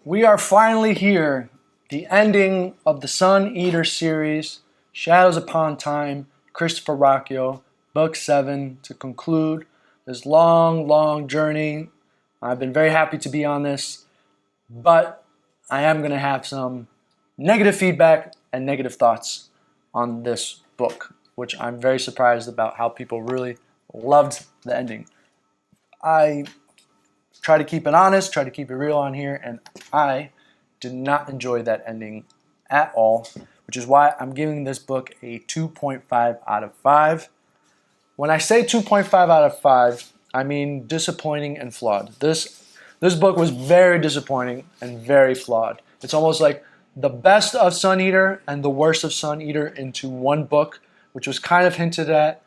We are finally here. The ending of the Sun Eater series, Shadows Upon Time, Christopher Ruocchio, Book 7, to conclude this long journey. I've been very happy to be on this, but I am going to have some negative feedback and negative thoughts on this book, which I'm very surprised about how people really loved the ending. I try to keep it honest, try to keep it real on here, and I did not enjoy that ending at all, which is why I'm giving this book a 2.5 out of 5. When I say 2.5 out of 5, I mean disappointing and flawed. This book was very disappointing and very flawed. It's almost like the best of Sun Eater and the worst of Sun Eater into one book, which was kind of hinted at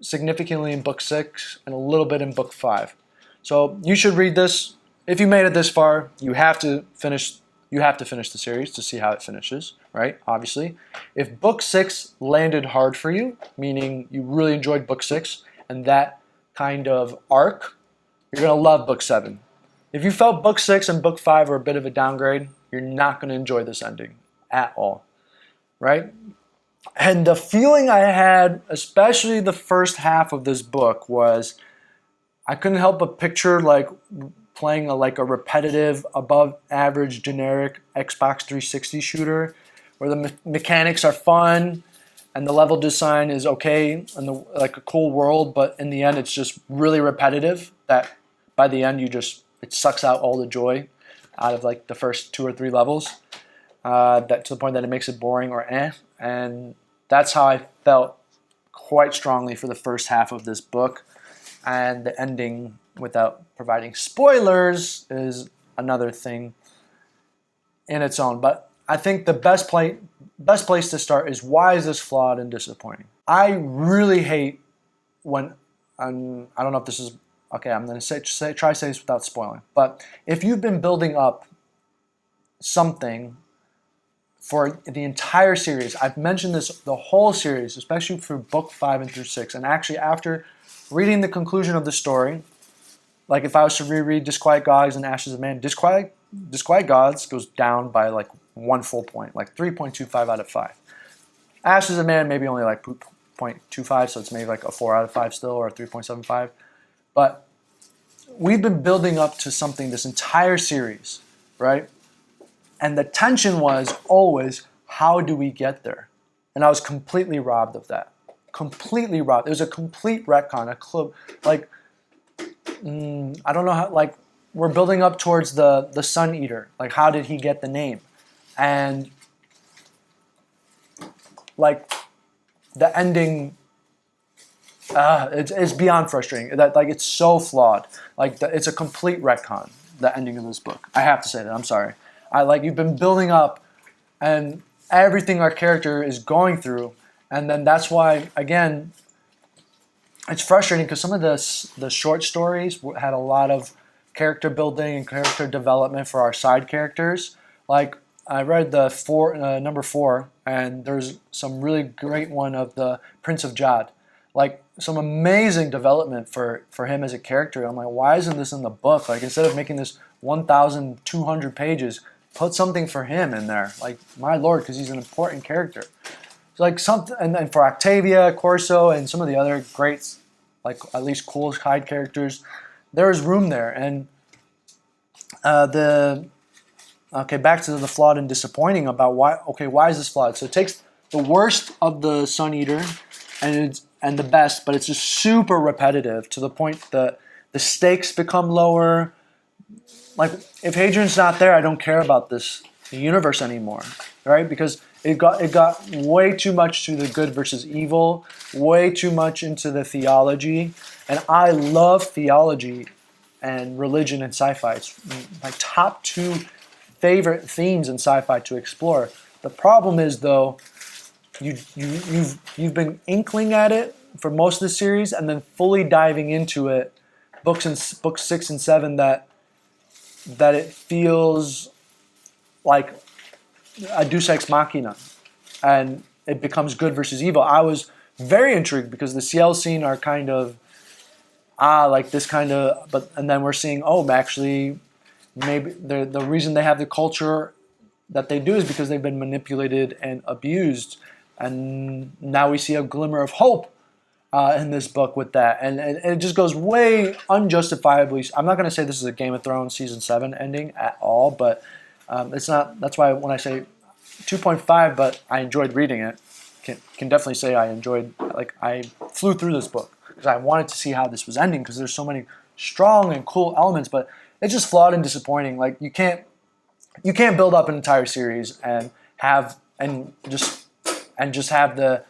significantly in Book 6 and a little bit in Book 5. So you should read this. If you made it this far, you have to finish the series to see how it finishes, right? Obviously. If Book 6 landed hard for you, meaning you really enjoyed Book 6 and that kind of arc, you're going to love Book 7. If you felt Book 6 and Book 5 were a bit of a downgrade, you're not going to enjoy this ending at all, right? And the feeling I had, especially the first half of this book, was I couldn't help but picture like playing a repetitive, above average, generic Xbox 360 shooter where the mechanics are fun and the level design is okay and like a cool world, but in the end it's just really repetitive that by the end it sucks out all the joy out of like the first 2 or 3 levels, that to the point that it makes it boring or eh. And that's how I felt quite strongly for the first half of this book. And the ending, without providing spoilers, is another thing in its own. But I think the best place to start is, why is this flawed and disappointing? I really hate when, I don't know if this is, okay, I'm going to try to say this without spoiling. But if you've been building up something for the entire series, I've mentioned this the whole series, especially for Book 5 and through 6, and actually after reading the conclusion of the story, like if I was to reread Disquiet Gods and Ashes of Man, Disquiet Gods goes down by like 1 full point, like 3.25 out of 5. Ashes of Man maybe only like 0.25, so it's maybe like a 4 out of 5 still, or a 3.75. But we've been building up to something this entire series, right? And the tension was always, how do we get there? And I was completely robbed of that. Completely robbed. It was a complete retcon. I don't know how, like, we're building up towards the Sun Eater. Like, how did he get the name? And like the ending, it's beyond frustrating. That, like, it's so flawed. Like, it's a complete retcon, the ending of this book. I have to say that. I'm sorry. You've been building up and everything our character is going through. And then that's why, again, it's frustrating because some of the short stories had a lot of character building and character development for our side characters. Like, I read the number 4, and there's some really great one of the Prince of Jad. Like, some amazing development for him as a character. I'm like, why isn't this in the book? Like, instead of making this 1,200 pages, put something for him in there. Like, my lord, because he's an important character. Like something, and for Octavia, Corso, and some of the other great, like at least cool side characters, there is room there. And back to the flawed and disappointing about why. Okay, why is this flawed? So it takes the worst of the Sun Eater and the best, but it's just super repetitive to the point that the stakes become lower. Like, if Hadrian's not there, I don't care about the universe anymore, right? Because it got way too much to the good versus evil, way too much into the theology. And I love theology and religion and sci-fi. It's my top 2 favorite themes in sci-fi to explore. The problem is, though, you've been inkling at it for most of the series and then fully diving into it, books 6 and 7, that it feels like a Deus Ex Machina, and it becomes good versus evil. I was very intrigued because the Ciel scene are kind of like this kind of, and then we're seeing, actually maybe the reason they have the culture that they do is because they've been manipulated and abused. And now we see a glimmer of hope in this book with that. And it just goes way unjustifiably. I'm not going to say this is a Game of Thrones season 7 ending at all, but it's not. That's why when I say 2.5, but I enjoyed reading it, can definitely say I enjoyed, like, I flew through this book because I wanted to see how this was ending, because there's so many strong and cool elements, but it's just flawed and disappointing. Like, you can't build up an entire series and just have the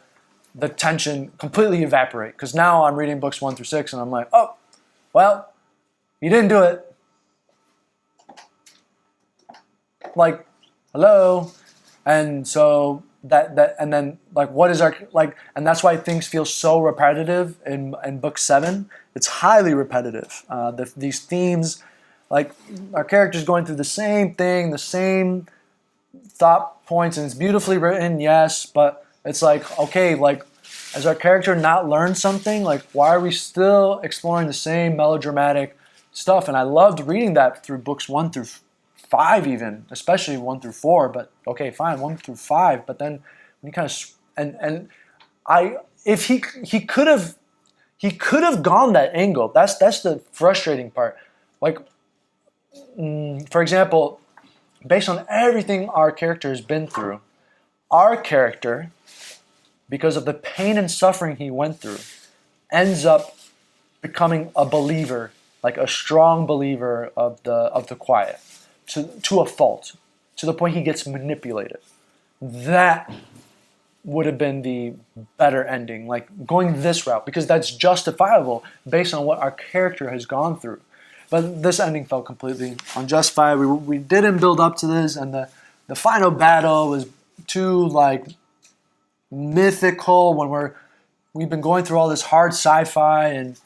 tension completely evaporate. Because now I'm reading books 1 through 6 and I'm like, oh, well, you didn't do it. Like, hello. And so and then, like, what is our, like, and that's why things feel so repetitive in book 7. It's highly repetitive. These themes, like, our characters going through the same thing, the same thought points, and it's beautifully written, yes, but it's like, okay, like, has our character not learned something? Like, why are we still exploring the same melodramatic stuff? And I loved reading that through books 1 through 5 even, especially 1 through 4, but okay, fine, 1 through 5, but then when you kind of, if he could have gone that angle. That's the frustrating part. Like, for example, based on everything our character has been through, our character, because of the pain and suffering he went through, ends up becoming a believer, like a strong believer of the quiet, to a fault, to the point he gets manipulated. That would have been the better ending, like going this route, because that's justifiable based on what our character has gone through. But this ending felt completely unjustified. We didn't build up to this, and the final battle was too, like, mythical, when we've been going through all this hard sci-fi and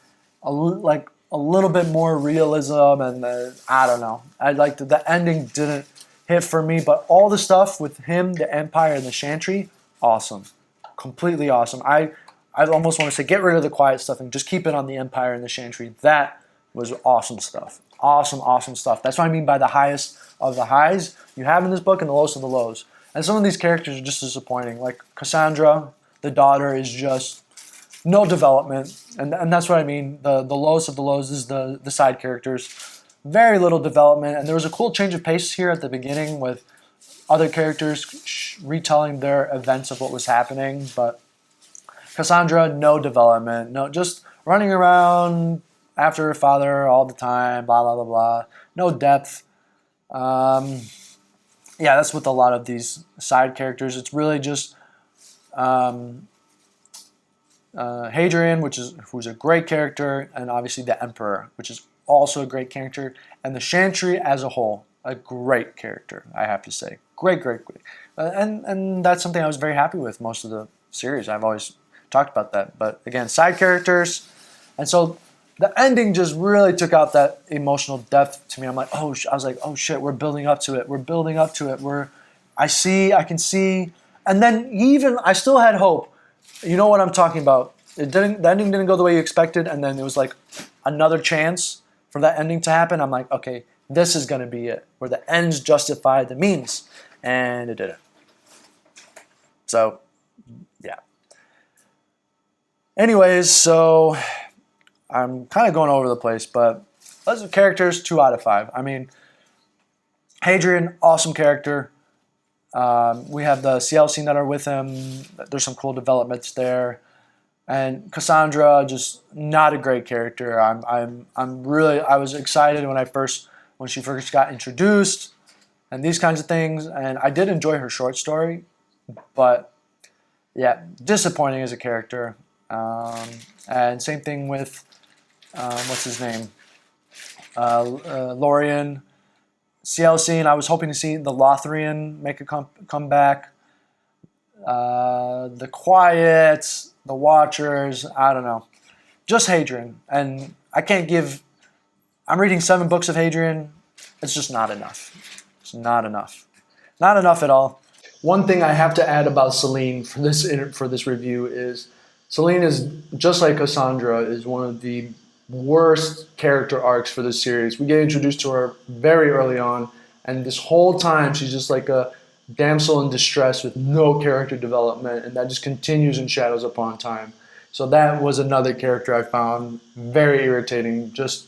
a little bit more realism, and I don't know. I liked the ending didn't hit for me, but all the stuff with him, the Empire, and the Chantry, awesome, completely awesome. I almost want to say get rid of the quiet stuff and just keep it on the Empire and the Chantry. That was awesome stuff. Awesome stuff. That's what I mean by the highest of the highs you have in this book and the lowest of the lows. And some of these characters are just disappointing. Like Cassandra, the daughter, is just no development. And that's what I mean. The lowest of the lows is the side characters. Very little development. And there was a cool change of pace here at the beginning with other characters retelling their events of what was happening. But Cassandra, no development. No, just running around after her father all the time, blah, blah, blah, blah. No depth. Yeah, that's with a lot of these side characters. It's really just Hadrian, who's a great character, and obviously the Emperor, which is also a great character, and the Chantry as a whole, a great character, I have to say. Great. And that's something I was very happy with most of the series. I've always talked about that. But again, side characters. And so the ending just really took out that emotional depth to me. I'm like, I was like, oh shit, we're building up to it. I can see. And then even, I still had hope. You know what I'm talking about. The ending didn't go the way you expected, and then it was like another chance for that ending to happen. I'm like, okay, this is going to be it, where the ends justify the means. And it didn't. So, yeah. Anyways, so I'm kind of going over the place, but those are characters, 2 out of 5. I mean, Hadrian, awesome character. We have the CL scene that are with him. There's some cool developments there. And Cassandra, just not a great character. I was excited when she first got introduced and these kinds of things. And I did enjoy her short story, but yeah, disappointing as a character. And same thing with what's his name? Lorien. CL scene, I was hoping to see the Lothrian make a comeback. The Quiet, the Watchers, I don't know. Just Hadrian. And I'm reading 7 books of Hadrian. It's just not enough. It's not enough. Not enough at all. One thing I have to add about Celine for this review is Celine is, just like Cassandra, is one of the worst character arcs for this series. We get introduced to her very early on, and this whole time she's just like a damsel in distress with no character development, and that just continues in Shadows Upon Time. So that was another character I found very irritating. Just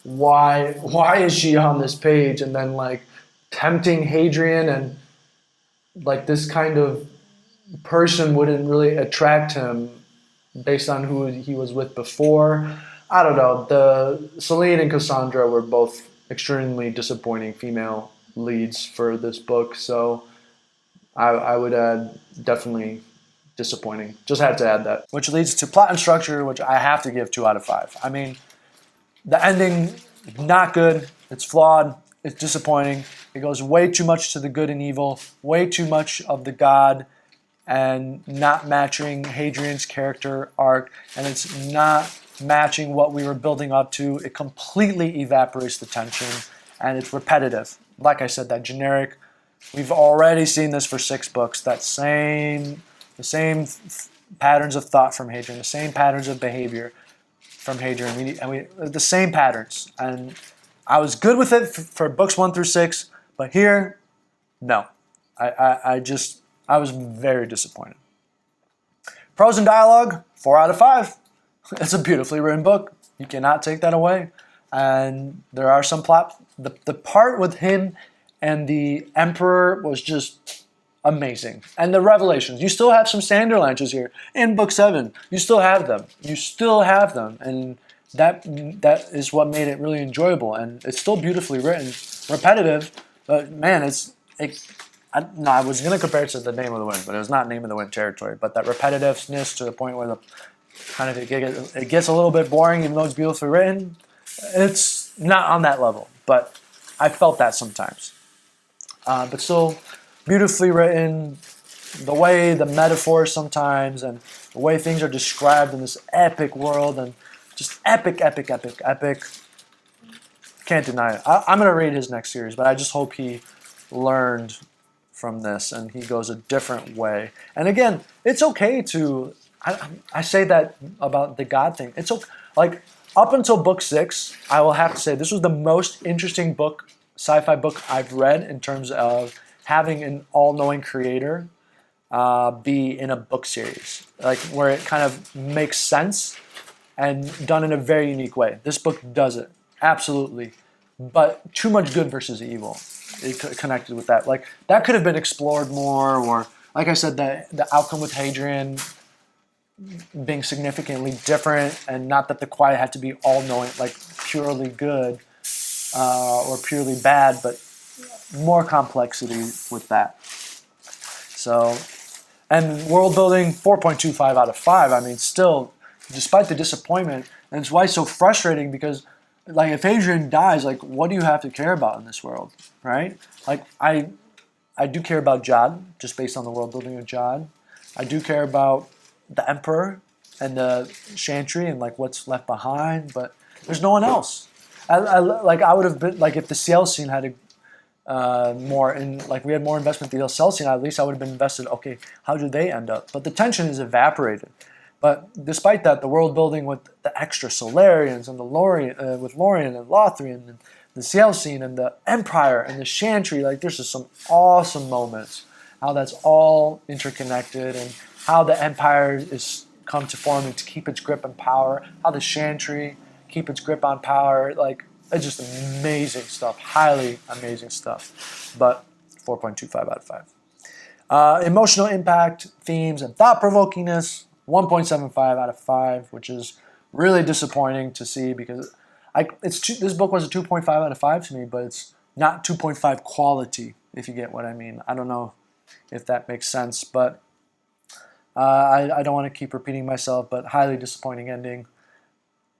why is she on this page? And then like tempting Hadrian, and like this kind of person wouldn't really attract him based on who he was with before. I don't know. The Celine and Cassandra were both extremely disappointing female leads for this book, so I would add definitely disappointing. Just had to add that. Which leads to plot and structure, which I have to give 2 out of 5. I mean, the ending, not good. It's flawed. It's disappointing. It goes way too much to the good and evil, way too much of the God, and not matching Hadrian's character arc, and it's not matching what we were building up to. It completely evaporates the tension, and it's repetitive. Like I said, that generic, we've already seen this for 6 books, the same patterns of thought from Hadrian, the same patterns of behavior from Hadrian, the same patterns. And I was good with it for books 1 through 6, but here, no. I was very disappointed. Prose and dialogue, 4 out of 5. It's a beautifully written book. You cannot take that away. And there are some plot. The part with him and the Emperor was just amazing. And the revelations. You still have some Sanderlanches here in book 7. You still have them. And that is what made it really enjoyable. And it's still beautifully written. Repetitive, but man, I was going to compare it to the Name of the Wind, but it was not Name of the Wind territory. But that repetitiveness to the point where it gets a little bit boring, even though it's beautifully written. It's not on that level, but I felt that sometimes. But still, beautifully written. The way the metaphors sometimes, and the way things are described in this epic world, and just epic. Can't deny it. I'm going to read his next series, but I just hope he learned from this and he goes a different way. And again, it's okay to, I say that about the God thing. It's okay, like up until book 6, I will have to say this was the most interesting book, sci-fi book I've read in terms of having an all-knowing creator be in a book series, like where it kind of makes sense and done in a very unique way. This book does it, absolutely. But too much good versus evil. It connected with that. Like that could have been explored more, or like I said, the outcome with Hadrian being significantly different, and not that the Quiet had to be all-knowing, like purely good or purely bad, but more complexity with that. So, and world building, 4.25 out of 5. I mean, still, despite the disappointment, and it's why it's so frustrating, because like if Hadrian dies, like what do you have to care about in this world, right? Like I do care about Jod, just based on the world building of Jod. I do care about the Emperor and the Chantry and like what's left behind, but there's no one else. I would have been like if the CL scene had more in, like we had more investment in the cell scene, at least I would have been invested. Okay, how do they end up? But the tension is evaporated. But despite that, the world building with the extra Solarians and the Lorien, with Lorien and Lothrian and the CL scene and the Empire and the Chantry, like there's just some awesome moments. How that's all interconnected, and how the Empire is come to form and to keep its grip on power. How the Chantry keep its grip on power. Like it's just amazing stuff, highly amazing stuff. But 4.25 out of 5. Emotional impact, themes, and thought-provokingness. 1.75 out of 5, which is really disappointing to see, because this book was a 2.5 out of 5 to me, but it's not 2.5 quality, if you get what I mean. I don't know if that makes sense, but I don't want to keep repeating myself, but highly disappointing ending.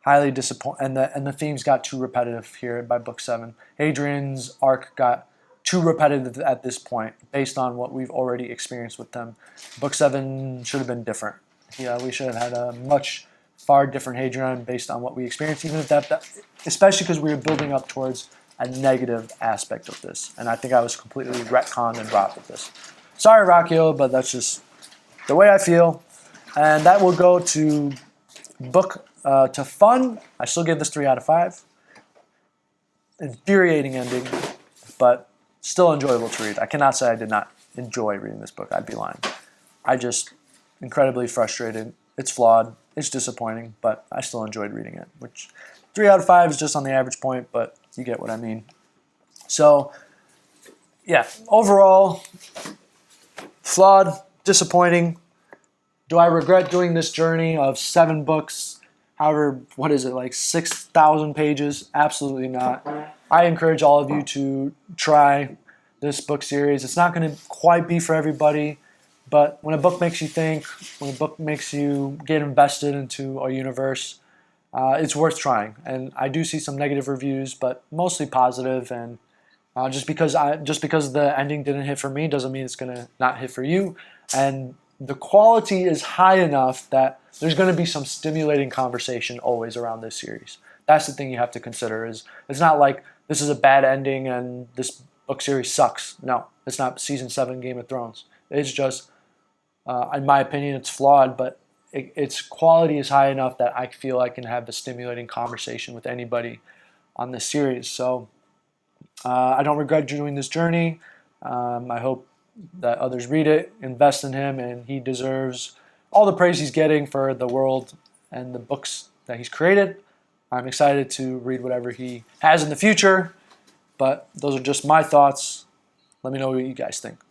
Highly disappointing, and the themes got too repetitive here by book 7. Hadrian's arc got too repetitive at this point, based on what we've already experienced with them. Book 7 should have been different. Yeah, we should have had a much far different Hadrian based on what we experienced, even if that especially because we were building up towards a negative aspect of this. And I think I was completely retconned and dropped with this. Sorry, Ruocchio, but that's just the way I feel. And that will go to book to fun, I still give this 3 out of 5. Infuriating ending, but still enjoyable to read. I cannot say I did not enjoy reading this book. I'd be lying. I just incredibly frustrated. It's flawed. It's disappointing, but I still enjoyed reading it, which 3 out of 5 is just on the average point, but you get what I mean. So, yeah, overall, flawed, disappointing. Do I regret doing this journey of 7 books? However, what is it, like 6,000 pages? Absolutely not. I encourage all of you to try this book series. It's not going to quite be for everybody, but when a book makes you think, when a book makes you get invested into a universe, it's worth trying. And I do see some negative reviews, but mostly positive. And just because the ending didn't hit for me doesn't mean it's going to not hit for you. And the quality is high enough that there's going to be some stimulating conversation always around this series. That's the thing you have to consider. Is it's not like this is a bad ending and this book series sucks. No, it's not season 7 Game of Thrones. It's just, in my opinion, it's flawed, but its quality is high enough that I feel I can have the stimulating conversation with anybody on this series. So I don't regret doing this journey. I hope that others read it, invest in him, and he deserves all the praise he's getting for the world and the books that he's created. I'm excited to read whatever he has in the future, but those are just my thoughts. Let me know what you guys think.